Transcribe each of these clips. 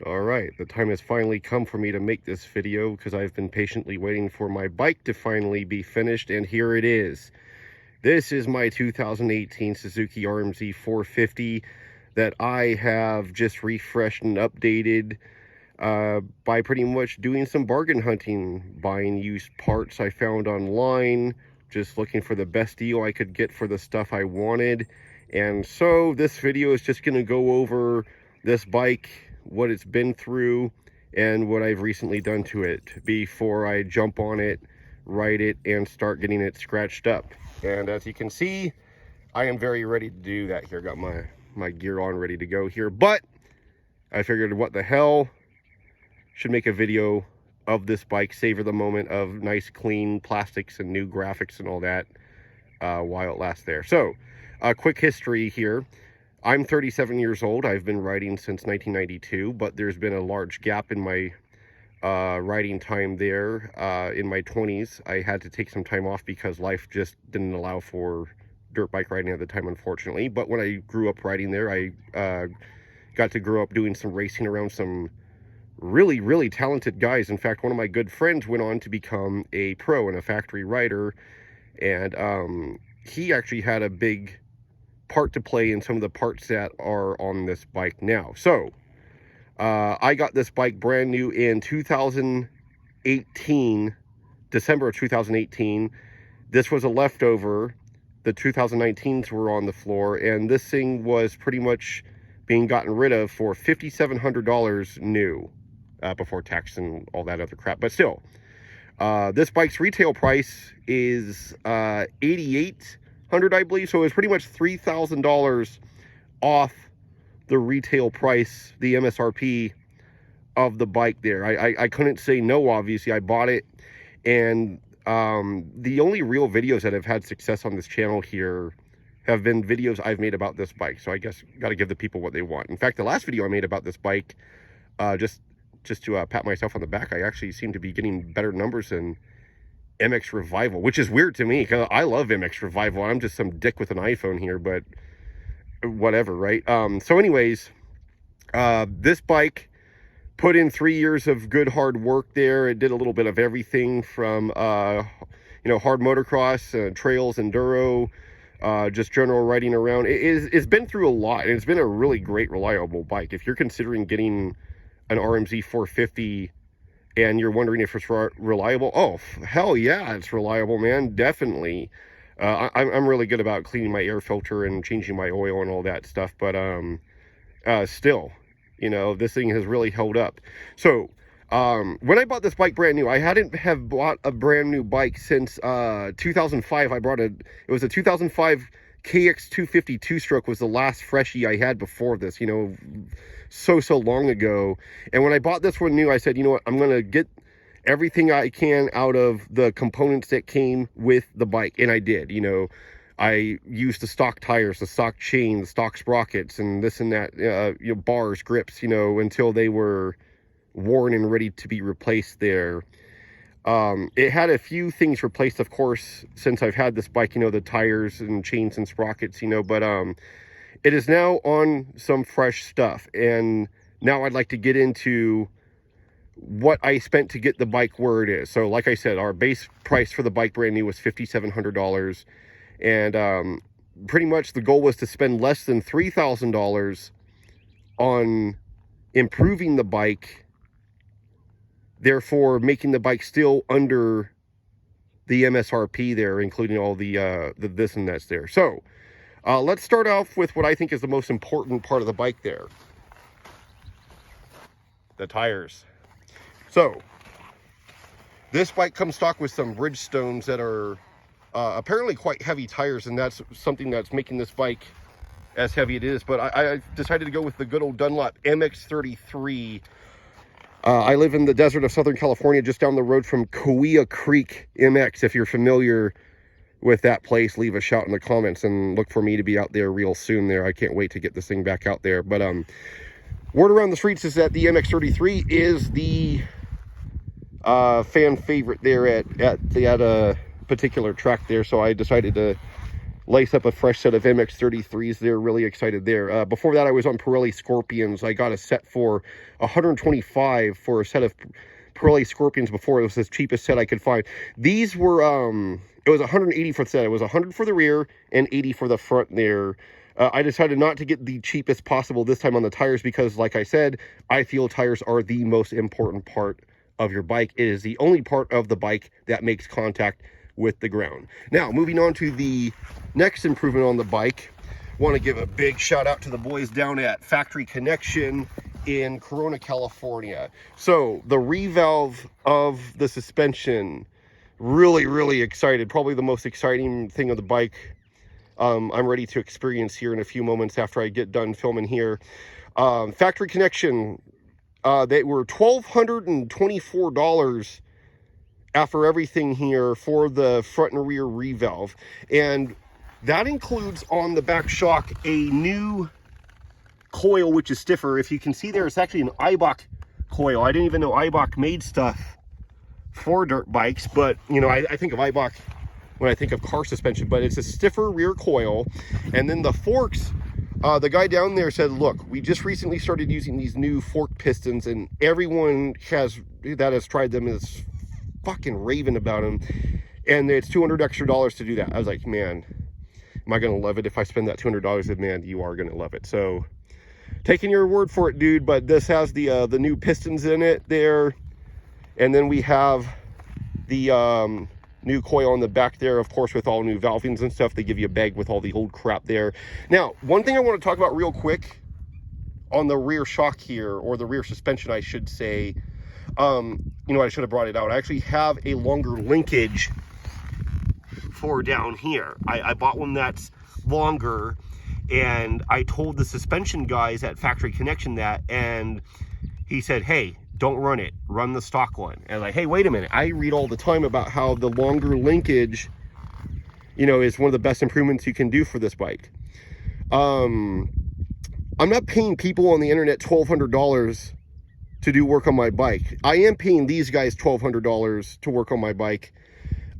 All right, the time has finally come for me to make this video because I've been patiently waiting for my bike to finally be finished, and here it is. This is my 2018 Suzuki Rmz450 that I have just refreshed and updated by pretty much doing some bargain hunting, buying used parts I found online, just looking for the best deal I could get for the stuff I wanted. And so this video is just going to go over this bike, what it's been through, and what I've recently done to it before I jump on it, ride it, and start getting it scratched up. And as you can see, I am very ready to do that here. Got my gear on, ready to go here. But I figured, what the hell, should make a video of this bike, savor the moment of nice clean plastics and new graphics and all that while it lasts there. So a quick history here. I'm 37 years old. I've been riding since 1992, but there's been a large gap in my riding time there. In my 20s, I had to take some time off because life just didn't allow for dirt bike riding at the time, unfortunately. But when I grew up riding there, I got to grow up doing some racing around some really talented guys. In fact, one of my good friends went on to become a pro and a factory rider, and he actually had a big part to play in some of the parts that are on this bike now. So I got this bike brand new in 2018, December of 2018. This was a leftover. The 2019s were on the floor, and this thing was pretty much being gotten rid of for $5,700 new, before tax and all that other crap. But still, this bike's retail price is $8,800, I believe. So it was pretty much $3,000 off the retail price, the MSRP of the bike there. I couldn't say no, obviously. I bought it, and the only real videos that have had success on this channel here have been videos I've made about this bike. So I guess got to give the people what they want. In fact, the last video I made about this bike, just to pat myself on the back, I actually seem to be getting better numbers than MX Revival, which is weird to me because I love MX Revival. I'm just some dick with an iPhone here, but whatever, right? So anyways, this bike put in 3 years of good hard work there. It did a little bit of everything from hard motocross, trails, enduro, just general riding around. It's been through a lot, and it's been a really great, reliable bike. If you're considering getting an Rmz450 and you're wondering if it's reliable, oh hell yeah, it's reliable, man. Definitely. I'm really good about cleaning my air filter and changing my oil and all that stuff, but still, this thing has really held up. So when I bought this bike brand new, I hadn't have bought a brand new bike since 2005. It was a 2005 KX250 two-stroke was the last freshie I had before this, so long ago. And when I bought this one new, I said, you know what, I'm gonna get everything I can out of the components that came with the bike. And I did. I used the stock tires, the stock chain, the stock sprockets, and this and that, bars, grips, until they were worn and ready to be replaced there. It had a few things replaced, of course, since I've had this bike, the tires and chains and sprockets, but it is now on some fresh stuff. And now I'd like to get into what I spent to get the bike where it is. So like I said, our base price for the bike brand new was $5,700. And pretty much the goal was to spend less than $3,000 on improving the bike, therefore making the bike still under the MSRP there, including all the this and that's there. So let's start off with what I think is the most important part of the bike there, the tires. So this bike comes stock with some Bridgestones that are apparently quite heavy tires, and that's something that's making this bike as heavy it is. But I decided to go with the good old Dunlop MX33. I live in the desert of Southern California, just down the road from Cahuilla Creek MX. If you're familiar with that place, leave a shout in the comments and look for me to be out there real soon there. I can't wait to get this thing back out there. But word around the streets is that the MX33 is the fan favorite there at a particular track there. So I decided to lace up a fresh set of MX-33s. They're really excited there. Before that, I was on Pirelli Scorpions. I got a set for $125 for a set of Pirelli Scorpions before. It was the cheapest set I could find. These were, it was $180 for the set. It was $100 for the rear and $80 for the front there. I decided not to get the cheapest possible this time on the tires because, like I said, I feel tires are the most important part of your bike. It is the only part of the bike that makes contact with the ground. Now, moving on to the next improvement on the bike, want to give a big shout out to the boys down at Factory Connection in Corona, California. So the revalve of the suspension, really excited. Probably the most exciting thing of the bike I'm ready to experience here in a few moments after I get done filming here. Factory Connection, they were $1,224 after everything here for the front and rear revalve, and that includes on the back shock a new coil which is stiffer. If you can see there, it's actually an Eibach coil. I didn't even know Eibach made stuff for dirt bikes, but you know, I think of Eibach when I think of car suspension, but it's a stiffer rear coil. And then the forks, the guy down there said, look, we just recently started using these new fork pistons, and everyone that has tried them is fucking raving about them, and it's $200 extra to do that. I was like, man, am I gonna love it if I spend that $200? And man, you are gonna love it. So taking your word for it, dude. But this has the new pistons in it there, and then we have the new coil on the back there, of course, with all new valvings and stuff. They give you a bag with all the old crap there. Now, one thing I want to talk about real quick on the rear shock here, or the rear suspension, I should say. You know, I should have brought it out. I actually have a longer linkage for down here. I bought one that's longer, and I told the suspension guys at Factory Connection that, and he said, hey, don't run it, run the stock one. And like, hey, wait a minute, I read all the time about how the longer linkage, you know, is one of the best improvements you can do for this bike. I'm not paying people on the internet $1,200 to do work on my bike. I am paying these guys $1,200 to work on my bike.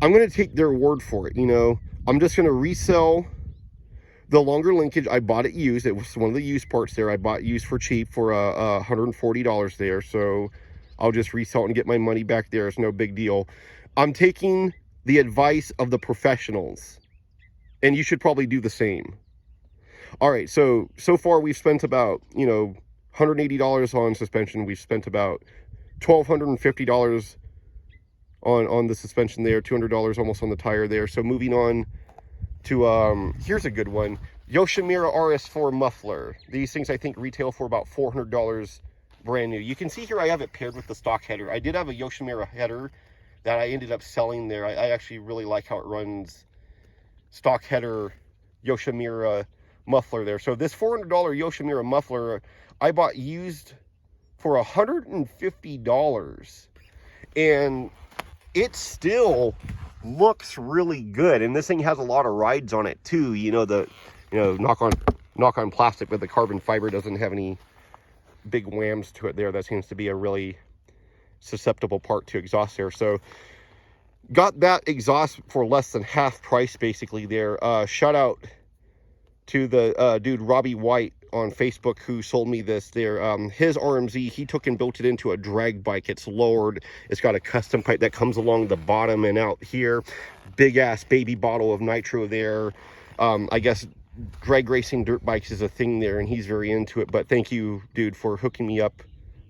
I'm going to take their word for it. You know, I'm just going to resell the longer linkage. I bought it used. It was one of the used parts there. I bought used for cheap for $140 there. So I'll just resell it and get my money back there. It's no big deal. I'm taking the advice of the professionals, and you should probably do the same. All right. So far we've spent about, you know, $180 on suspension. We've spent about $1,250 on the suspension there, $200 almost on the tire there. So moving on to here's a good one, Yoshimura RS4 muffler. These things I think retail for about $400 brand new. You can see here I have it paired with the stock header. I did have a Yoshimura header that I ended up selling there. I actually really like how it runs. Stock header Yoshimura muffler there. So this $400 Yoshimura muffler I bought used for $150, and it still looks really good. And this thing has a lot of rides on it too. You know, knock on plastic, but the carbon fiber doesn't have any big whams to it there. That seems to be a really susceptible part to exhaust air. So got that exhaust for less than half price basically there. Shout out to the dude Robbie White on Facebook who sold me this there. His RMZ, he took and built it into a drag bike. It's lowered. It's got a custom pipe that comes along the bottom and out here. Big ass baby bottle of nitro there. I guess drag racing dirt bikes is a thing there, and he's very into it. But thank you, dude, for hooking me up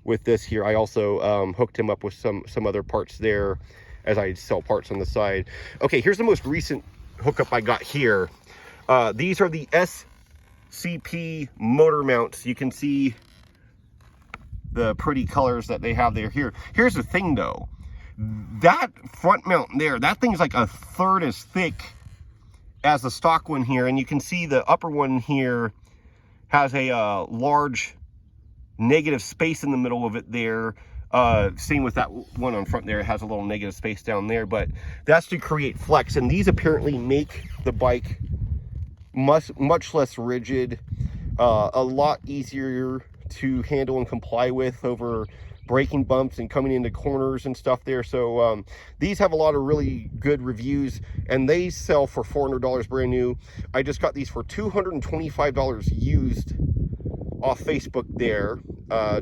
with this here. I also hooked him up with some other parts there, as I sell parts on the side. Okay, here's the most recent hookup I got here. These are the SCP motor mounts. You can see the pretty colors that they have there. Here's the thing though, that front mount there, that thing's like a third as thick as the stock one here, and you can see the upper one here has a large negative space in the middle of it there. Same with that one on front there, it has a little negative space down there, but that's to create flex, and these apparently make the bike much less rigid, a lot easier to handle and comply with over braking bumps and coming into corners and stuff there. So these have a lot of really good reviews, and they sell for $400 brand new. I just got these for $225 used off Facebook there.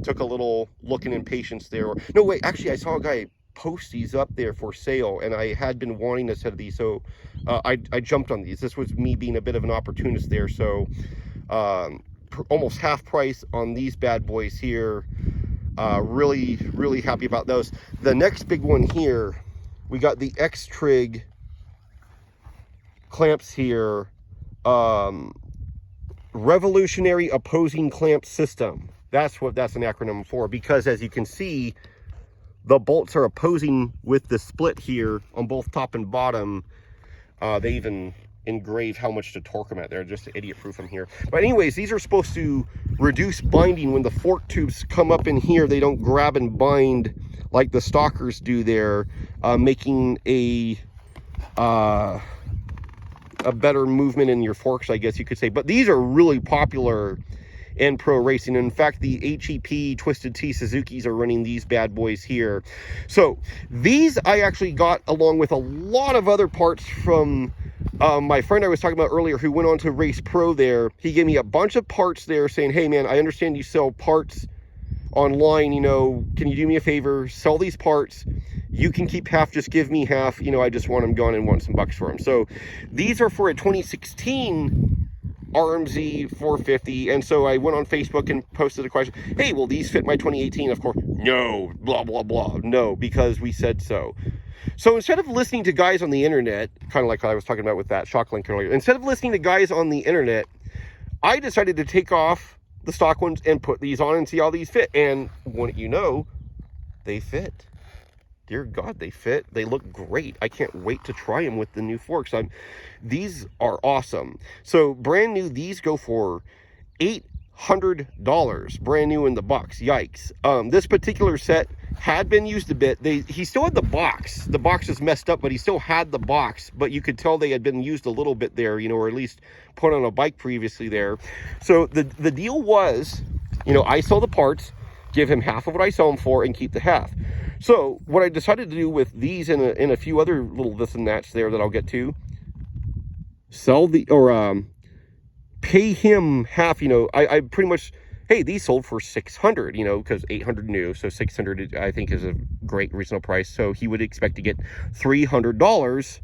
Took a little looking in patience there. No, wait, actually I saw a guy post these up there for sale, and I had been wanting a set of these, so I jumped on these. This was me being a bit of an opportunist there. So almost half price on these bad boys here. Really happy about those. The next big one here, we got the X-Trig clamps here. Revolutionary Opposing Clamp System. That's what that's an acronym for, because as you can see, the bolts are opposing with the split here on both top and bottom. They even engrave how much to torque them at there, just to idiot proof them here. But anyways, these are supposed to reduce binding. When the fork tubes come up in here, they don't grab and bind like the stockers do there, making a better movement in your forks, I guess you could say. But these are really popular in pro racing. In fact, the HEP Twisted T Suzukis are running these bad boys here. So these I actually got along with a lot of other parts from my friend I was talking about earlier, who went on to race pro there. He gave me a bunch of parts there saying, hey man, I understand you sell parts online, you know, can you do me a favor, sell these parts, you can keep half, just give me half, you know, I just want them gone and want some bucks for them. So these are for a 2016 Rmz450, and so I went on Facebook and posted a question, hey, will these fit my 2018? Of course, no, blah blah blah, no, because we said so. So instead of listening to guys on the internet, kind of like I was talking about with that shock link earlier, instead of listening to guys on the internet, I decided to take off the stock ones and put these on and see how these fit. And wouldn't you know, they fit. Dear God, they fit. They look great. I can't wait to try them with the new forks. These are awesome. So brand new, these go for $800, brand new in the box. Yikes. This particular set had been used a bit. He still had the box. The box is messed up, but he still had the box. But you could tell they had been used a little bit there, you know, or at least put on a bike previously there. So the deal was, you know, I sell the parts, give him half of what I sell them for, and keep the half. So what I decided to do with these and a few other little this and that's there that I'll get to, sell the, or pay him half, you know, I pretty much, hey, these sold for $600, you know, because 800 new, so 600 I think is a great reasonable price. So he would expect to get $300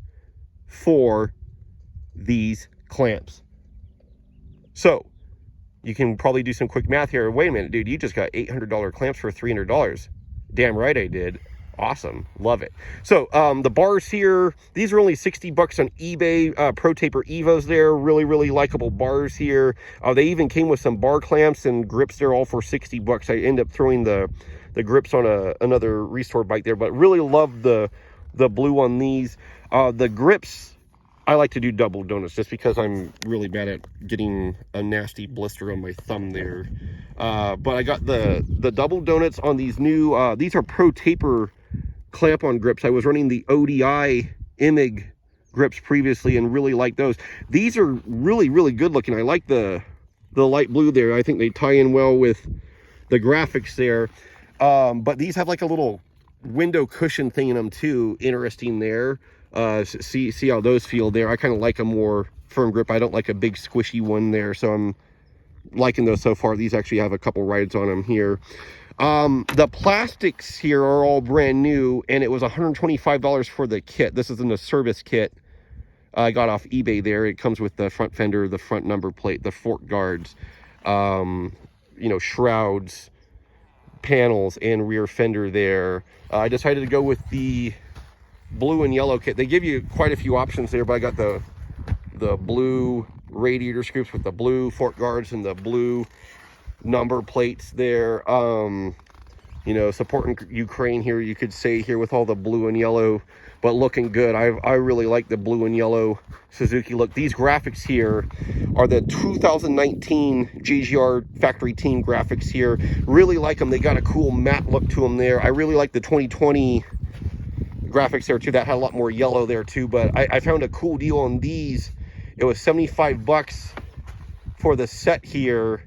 for these clamps. So you can probably do some quick math here. Wait a minute, dude, you just got $800 clamps for $300. Damn right I did. Awesome, love it. So the bars here, these are only 60 bucks on eBay. Pro Taper Evos there, really likable bars here. They even came with some bar clamps and grips there, all for 60 bucks. I end up throwing the grips on another Restore bike there, but really love the blue on these. The grips, I like to do double donuts just because I'm really bad at getting a nasty blister on my thumb there. But I got the double donuts on these new, these are Pro Taper clamp-on grips. I was running the ODI IMIG grips previously and really like those. These are really good looking. I like the light blue there. I think they tie in well with the graphics there. But these have like a little window cushion thing in them too. Interesting there. See how those feel there. I kind of like a more firm grip. I don't like a big squishy one there, so I'm liking those so far. These actually have a couple rides on them here. The plastics here are all brand new, and it was $125 for the kit. This is in the service kit I got off eBay there. It comes with the front fender, the front number plate, the fork guards, you know, shrouds, panels, and rear fender there. I decided to go with the blue and yellow kit. They give you quite a few options there, but I got the blue radiator scoops with the blue fork guards and the blue number plates there. You know, supporting Ukraine here, you could say here, with all the blue and yellow, but looking good. I really like the blue and yellow Suzuki look. These graphics here are the 2019 GGR factory team graphics here. Really like them. They got a cool matte look to them there. I really like the 2020 graphics there too. That had a lot more yellow there too, but I found a cool deal on these. It was 75 bucks for the set here.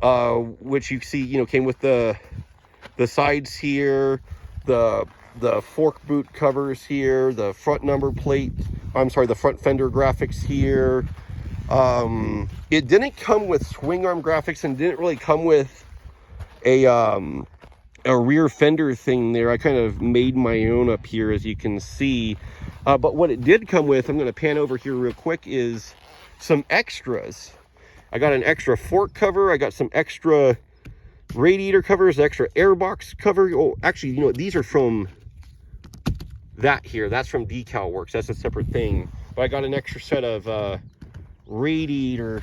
which you see, came with the sides here, the fork boot covers here, the front number plate, I'm sorry, the front fender graphics here. It didn't come with swing arm graphics and didn't really come with a rear fender thing there. I kind of made my own up here, as you can see. But what it did come with, I'm going to pan over here real quick, is some extras. I got an extra fork cover. I got some extra radiator covers, extra airbox cover. Oh, actually, these are from that here. That's from Decal Works. That's a separate thing. But I got an extra set of radiator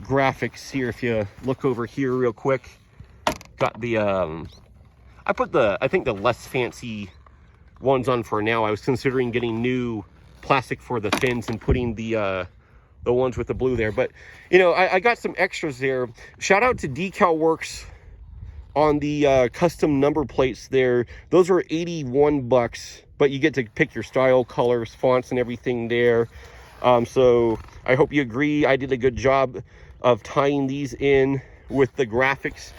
graphics here. If you look over here real quick, got the I think the less fancy ones on for now. I was considering getting new plastic for the fins and putting the ones with the blue there, but I got some extras there. Shout out to Decal Works on the custom number plates there. Those are 81 bucks, but you get to pick your style, colors, fonts, and everything there. So I hope you agree. I did a good job of tying these in with the graphics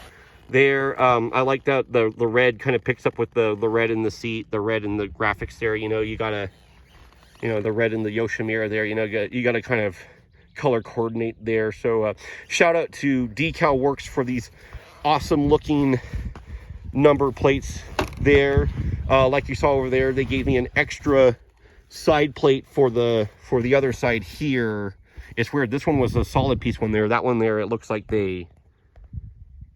there. I like that the red kind of picks up with the red in the seat, the red in the graphics there. You gotta, the red in the Yoshimura there, you gotta kind of color coordinate there. So shout out to Decal Works for these awesome looking number plates there. Like you saw over there, they gave me an extra side plate for the other side here. It's weird, this one was a solid piece one there. That one there, it looks like they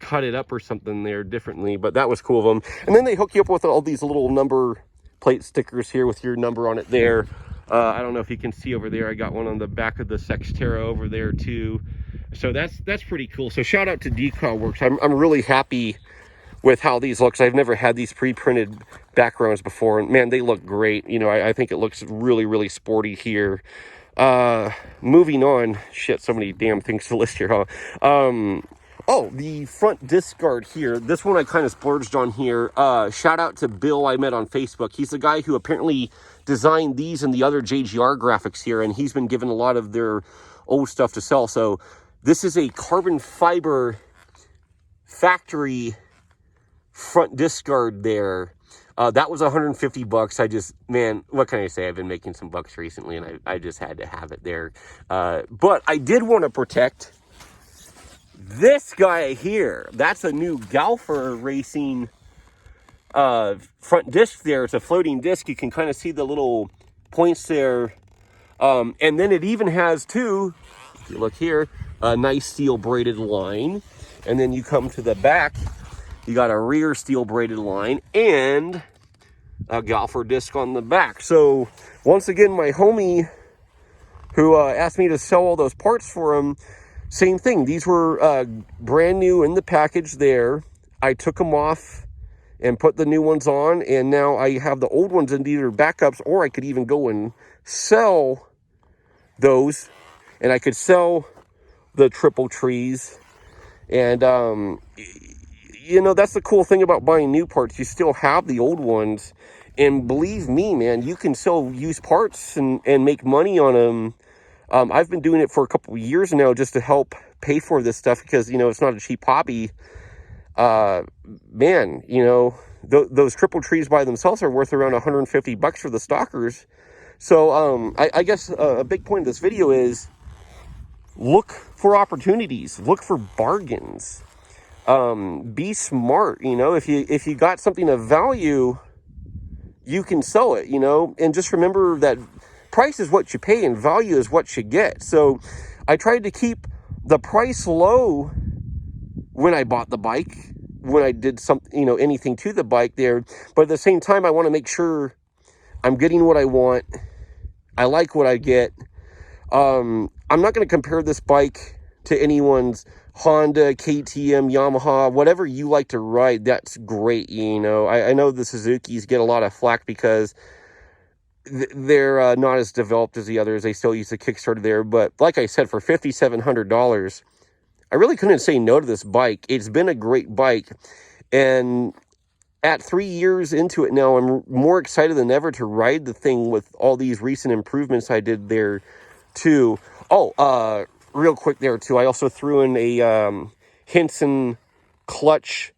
cut it up or something there differently, but that was cool of them. And then they hook you up with all these little number plate stickers here with your number on it there. I don't know if you can see over there, I got one on the back of the Sextera over there too. So that's pretty cool. So shout out to Decal Works. I'm really happy with how these look. I've never had these pre-printed backgrounds before, and man, they look great. I think it looks really, really sporty here. Moving on. Shit, so many damn things to list here, huh? Oh, the front disc guard here. This one I kind of splurged on here. Shout out to Bill I met on Facebook. He's the guy who apparently designed these and the other JGR graphics here, and he's been given a lot of their old stuff to sell. So this is a carbon fiber factory front disc guard there. That was 150 bucks. Man, what can I say? I've been making some bucks recently, and I just had to have it there. But I did want to protect this guy here. That's a new Galfer Racing front disc there. It's a floating disc. You can kind of see the little points there. And then it even has too, if you look here, a nice steel braided line. And then you come to the back, you got a rear steel braided line and a Galfer disc on the back. So once again, my homie who asked me to sell all those parts for him, same thing. These were brand new in the package there. I took them off and put the new ones on, and now I have the old ones in either backups, or I could even go and sell those, and I could sell the triple trees. And that's the cool thing about buying new parts. You still have the old ones, and believe me, man, you can sell used parts and make money on them. I've been doing it for a couple of years now just to help pay for this stuff because, it's not a cheap hobby. Man, those triple trees by themselves are worth around 150 bucks for the stockers. So I guess a big point of this video is look for opportunities, look for bargains, be smart. If you got something of value, you can sell it, and just remember that price is what you pay and value is what you get. So I tried to keep the price low when I bought the bike, when I did something, anything to the bike there. But at the same time, I want to make sure I'm getting what I want. I like what I get. I'm not going to compare this bike to anyone's Honda, KTM, Yamaha, whatever you like to ride. That's great. I know the Suzukis get a lot of flack because they're not as developed as the others. They still use the Kickstarter there. But like I said, for $5,700, I really couldn't say no to this bike. It's been a great bike. And at 3 years into it now, I'm more excited than ever to ride the thing with all these recent improvements I did there too. Oh, real quick there too, I also threw in Henson clutch.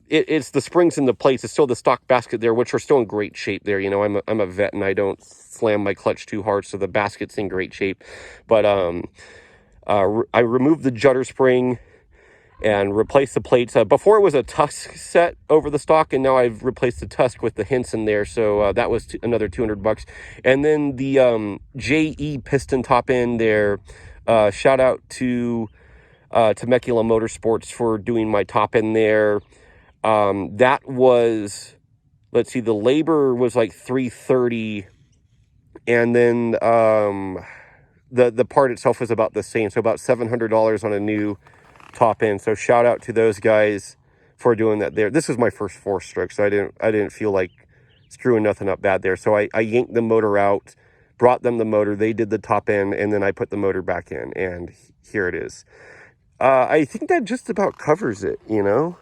It's the springs and the plates. It's still the stock basket there, which are still in great shape there. You know, I'm a vet and I don't slam my clutch too hard, so the basket's in great shape. But I removed the judder spring and replaced the plates. Before it was a tusk set over the stock, and now I've replaced the tusk with the Henson there. So that was another $200. And then the JE piston top end there. Shout out to Temecula Motorsports for doing my top end there. That was, let's see, the labor was like $330, and then the part itself was about the same, so about $700 on a new top end. So shout out to those guys for doing that there. This is my first 4-stroke, so I didn't feel like screwing nothing up bad there. So I yanked the motor out, brought them the motor, they did the top end, and then I put the motor back in, and here it is. I think that just about covers it, you know.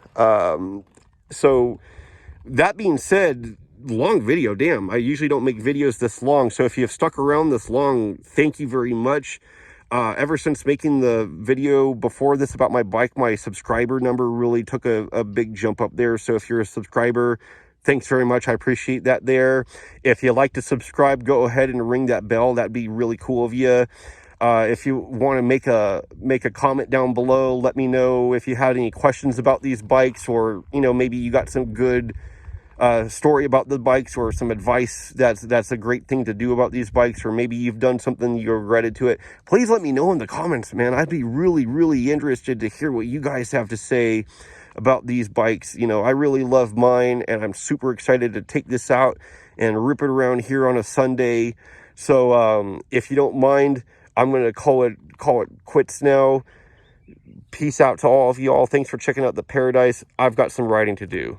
So that being said, long video, damn, I usually don't make videos this long, so if you've stuck around this long, thank you very much. Ever since making the video before this about my bike, my subscriber number really took a big jump up there. So if you're a subscriber, thanks very much. I appreciate that there. If you like to subscribe, go ahead and ring that bell. That'd be really cool of you. If you want to make a comment down below, let me know if you had any questions about these bikes, or, you know, maybe you got some good story about the bikes or some advice that's a great thing to do about these bikes, or maybe you've done something you regretted to it. Please let me know in the comments, man. I'd be really interested to hear what you guys have to say about these bikes. You know, I really love mine, and I'm super excited to take this out and rip it around here on a Sunday. So if you don't mind, I'm going to call it quits now. Peace out to all of you all. Thanks for checking out the Paradise. I've got some riding to do.